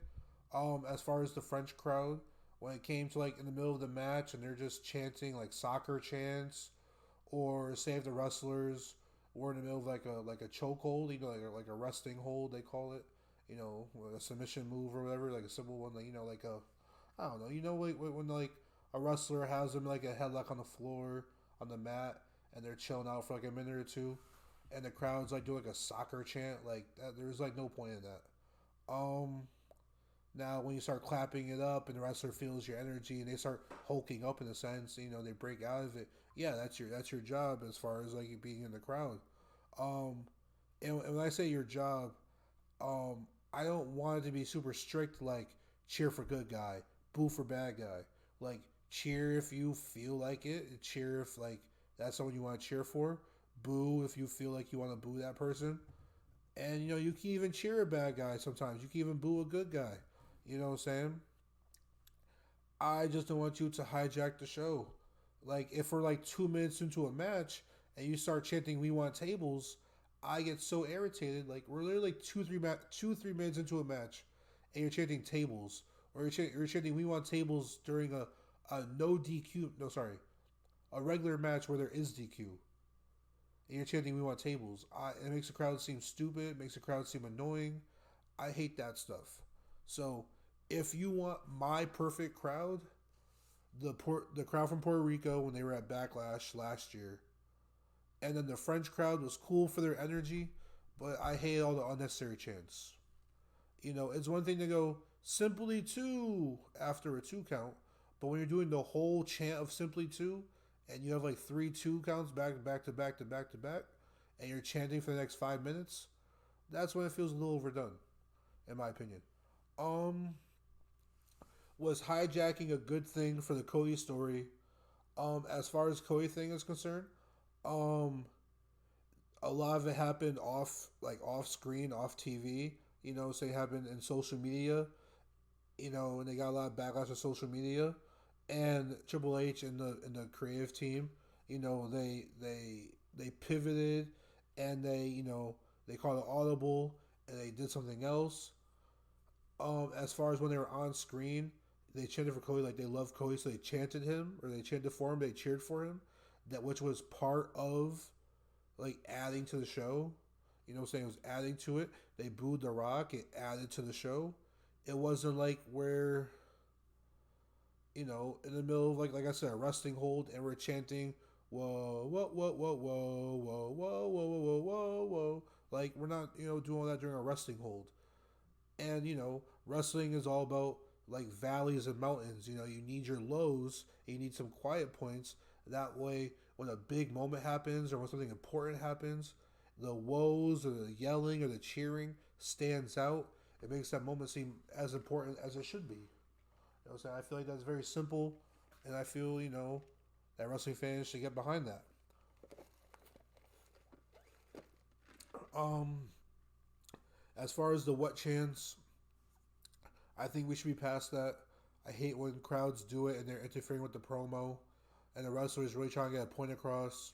As far as the French crowd, when it came to like in the middle of the match and they're just chanting like soccer chants or save the wrestlers, or in the middle of like a chokehold, like a resting hold they call it, a submission move or whatever, like a simple one, like like a I don't know, when like a wrestler has them like a headlock on the floor on the mat and they're chilling out for like a minute or two, and the crowd's like do like a soccer chant like that. There's like no point in that. Um, Now when you start clapping it up and the wrestler feels your energy and they start hulking up in a sense, they break out of it. Yeah, that's your job as far as like being in the crowd. Um, and when I say your job, I don't want it to be super strict like cheer for good guy, boo for bad guy. Like cheer if you feel like it, cheer if like that's someone you want to cheer for, boo if you feel like you want to boo that person. And you can even cheer a bad guy sometimes. You can even boo a good guy. You know what I'm saying? I just don't want you to hijack the show. Like if we're like 2 minutes into a match and you start chanting "We want tables," I get so irritated. Like we're literally like 2 3 minutes into a match, and you're chanting tables, or you're chanting "We want tables" during a no DQ. No, sorry, a regular match where there is DQ, and you're chanting "We want tables." It makes the crowd seem stupid. It makes the crowd seem annoying. I hate that stuff. So if you want my perfect crowd, the crowd from Puerto Rico when they were at Backlash last year, and then the French crowd was cool for their energy, but I hate all the unnecessary chants. It's one thing to go simply two after a two count, but when you're doing the whole chant of simply two, and you have like three two counts back to back to back to back, and you're chanting for the next 5 minutes, that's when it feels a little overdone, in my opinion. Um, was hijacking a good thing for the Cody story? As far as Cody thing is concerned, um, a lot of it happened off screen, off TV. So it happened in social media. And they got a lot of backlash on social media, and Triple H and the creative team, they pivoted, and they called it audible, and they did something else. As far as when they were on screen, they chanted for Cody like they love Cody, so they chanted him or they chanted for him, they cheered for him, that which was part of like adding to the show. What I'm saying? It was adding to it. They booed The Rock, it added to the show. It wasn't like where in the middle of like I said, a resting hold, and we're chanting whoa, whoa, whoa, whoa, whoa, whoa, whoa, whoa, whoa, whoa, whoa. Like we're not doing all that during a resting hold. And wrestling is all about like valleys and mountains. You need your lows, and you need some quiet points. That way, when a big moment happens or when something important happens, the woes or the yelling or the cheering stands out. It makes that moment seem as important as it should be. So I feel like that's very simple, and I feel that wrestling fans should get behind that. Um, as far as the what chants, I think we should be past that. I hate when crowds do it and they're interfering with the promo, and the wrestler is really trying to get a point across.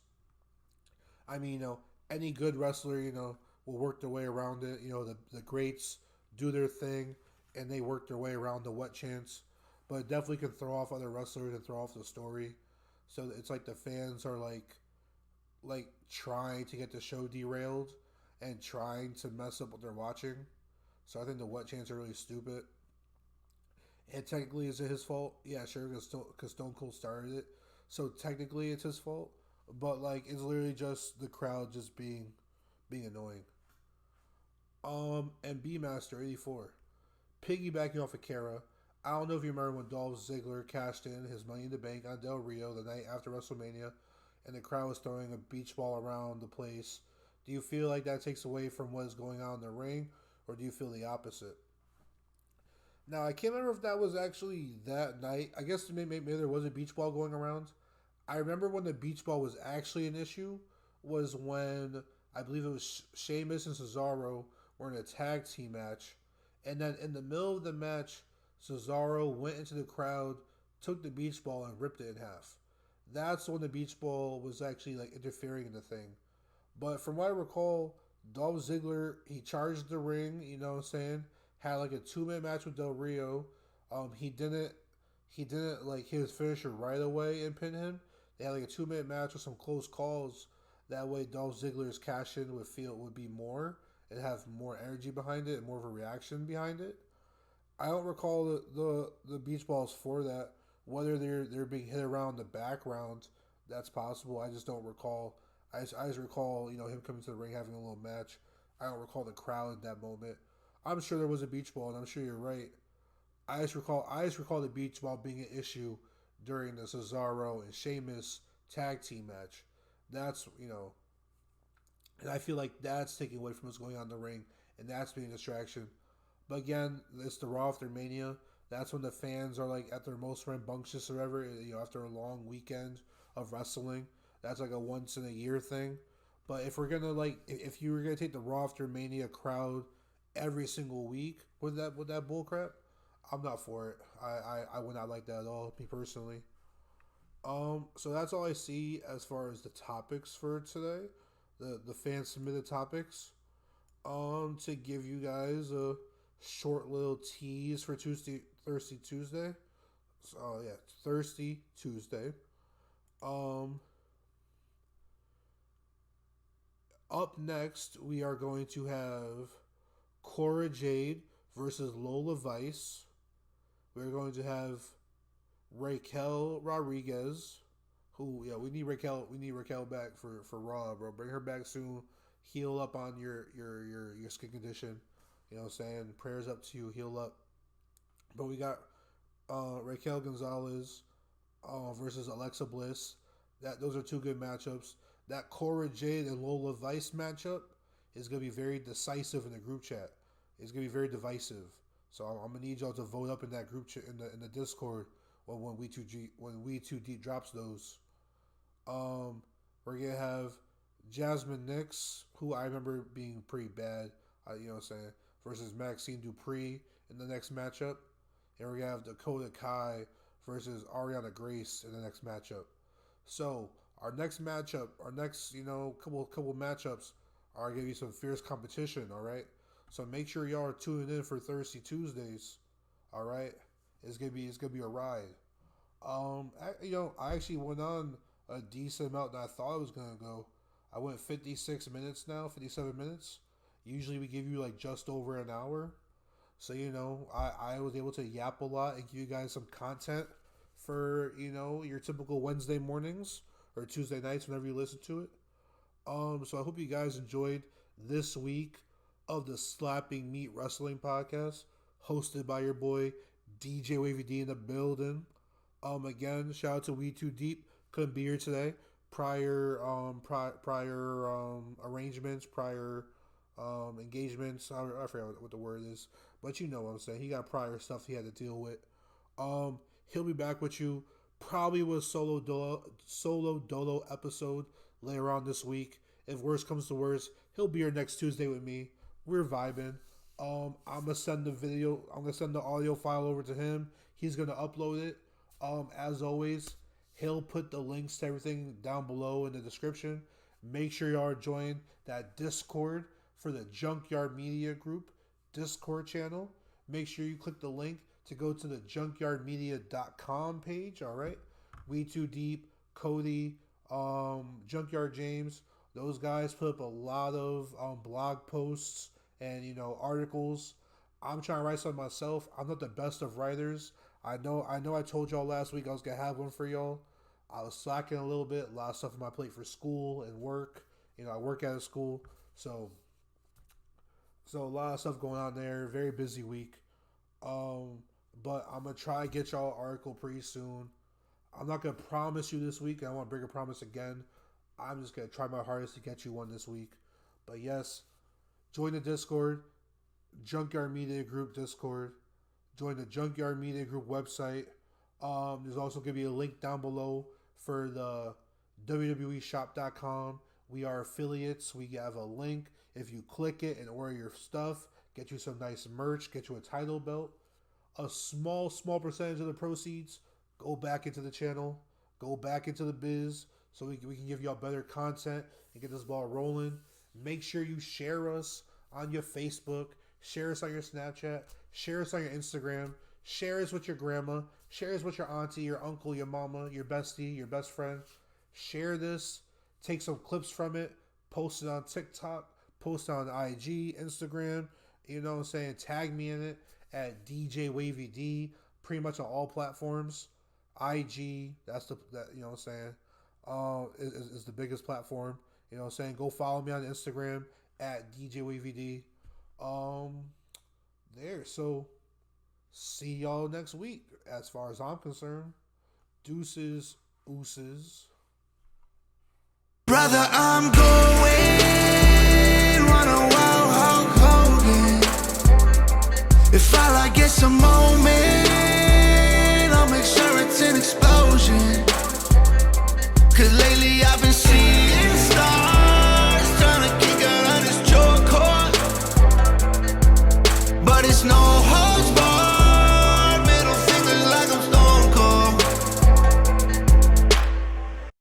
I mean, any good wrestler, will work their way around it. The greats do their thing, and they work their way around the what chants, but it definitely can throw off other wrestlers and throw off the story. So it's like the fans are like trying to get the show derailed and trying to mess up what they're watching. So I think the what chants are really stupid. And technically, is it his fault? Yeah, sure, because Stone Cold started it. So technically, it's his fault. But like, it's literally just the crowd just being annoying. And B Master 84, piggybacking off of Kara, I don't know if you remember when Dolph Ziggler cashed in his Money in the Bank on Del Rio the night after WrestleMania, and the crowd was throwing a beach ball around the place. Do you feel like that takes away from what is going on in the ring, or do you feel the opposite? Now, I can't remember if that was actually that night. I guess maybe there was a beach ball going around. I remember when the beach ball was actually an issue was when I believe it was Sheamus and Cesaro were in a tag team match, and then in the middle of the match, Cesaro went into the crowd, took the beach ball, and ripped it in half. That's when the beach ball was actually like interfering in the thing. But from what I recall, Dolph Ziggler he charged the ring. You know what I'm saying? Had like a 2 minute match with Del Rio. He didn't like hit his finisher right away and pin him. They had like a 2 minute match with some close calls. That way, Dolph Ziggler's cash in would be more and have more energy behind it and more of a reaction behind it. I don't recall the beach balls for that. Whether they're being hit around the background, that's possible. I just don't recall. I just recall him coming to the ring having a little match. I don't recall the crowd in that moment. I'm sure there was a beach ball, and I'm sure you're right. I just recall the beach ball being an issue during the Cesaro and Sheamus tag team match. That's and I feel like that's taking away from what's going on in the ring, and that's being a distraction. But again, it's the Raw after Mania. That's when the fans are like at their most rambunctious or ever. After a long weekend of wrestling, that's like a once in a year thing. But if we're gonna if you were gonna take the Raw after Mania crowd every single week with that bull crap, I'm not for it. I would not like that at all, me personally. So that's all I see as far as the topics for today. The fan submitted topics. To give you guys a short little tease for Thirsty Tuesday. So yeah, Thirsty Tuesday. Um, Up next we are going to have Cora Jade versus Lola Vice. We're going to have Raquel Rodriguez, who we need Raquel back for Raw, bro. Bring her back soon. Heal up on your skin condition. You know what I'm saying? Prayers up to you. Heal up. But we got Raquel Gonzalez versus Alexa Bliss. Those are two good matchups. That Cora Jade and Lola Vice matchup is gonna be very decisive in the group chat. It's gonna be very divisive. So I'm gonna need y'all to vote up in that group chat in the Discord when we too deep drops those. We're gonna have Jasmine Nix, who I remember being pretty bad. You know what I'm saying? Versus Maxine Dupree in the next matchup, and we're gonna have Dakota Kai versus Ariana Grace in the next matchup. So our next matchup, couple matchups are gonna be some fierce competition. All right. So make sure y'all are tuning in for Thirsty Tuesdays. All right, it's gonna be a ride. I actually went on a decent amount than I thought I was gonna go. I went 56 minutes now, 57 minutes. Usually we give you like just over an hour. So I was able to yap a lot and give you guys some content for your typical Wednesday mornings or Tuesday nights whenever you listen to it. So I hope you guys enjoyed this week of the Slapping Meat Wrestling Podcast, hosted by your boy DJWAVYD in the building. Again, shout out to We Too Deep. Couldn't be here today. Prior arrangements, prior engagements. I forgot what the word is, but you know what I'm saying. He got prior stuff he had to deal with. He'll be back with you probably with solo Dolo episode later on this week. If worse comes to worse, he'll be here next Tuesday with me. We're vibing. I'm gonna send the audio file over to him. He's gonna upload it. As always, he'll put the links to everything down below in the description. Make sure y'all join that Discord for the Junkyard Media Group Discord channel. Make sure you click the link to go to the junkyardmedia.com page. All right, We Too Deep, Cody, Junkyard James. Those guys put up a lot of blog posts and articles. I'm trying to write something myself. I'm not the best of writers. I know I told y'all last week I was gonna have one for y'all. I was slacking a little bit. A lot of stuff on my plate for school and work. I work out of school, so a lot of stuff going on there. Very busy week. but I'm going to try to get y'all an article pretty soon. I'm not going to promise you this week. I want to bring a promise again. I'm just going to try my hardest to get you one this week. But yes, join the Discord, Junkyard Media Group Discord. Join the Junkyard Media Group website. There's also going to be a link down below for the WWEshop.com. We are affiliates. We have a link. If you click it and order your stuff, get you some nice merch, get you a title belt. A small percentage of the proceeds go back into the channel, go back into the biz, so we can give y'all better content and get this ball rolling. Make sure you share us on your Facebook, share us on your Snapchat, share us on your Instagram, share us with your grandma, share us with your auntie, your uncle, your mama, your bestie, your best friend. Share this, take some clips from it, post it on TikTok, post it on IG, Instagram, you know what I'm saying? Tag me in it at DJWAVYD, pretty much on all platforms. IG, that you know what I'm saying, is the biggest platform. You know what I'm saying? Go follow me on Instagram at DJWAVYD. So see y'all next week as far as I'm concerned. Deuces, ooses. Brother, I'm going run a wild Hulk Hogan. If all I get's a moment, I'll make sure it's an explosion. Cause lately I've been seeing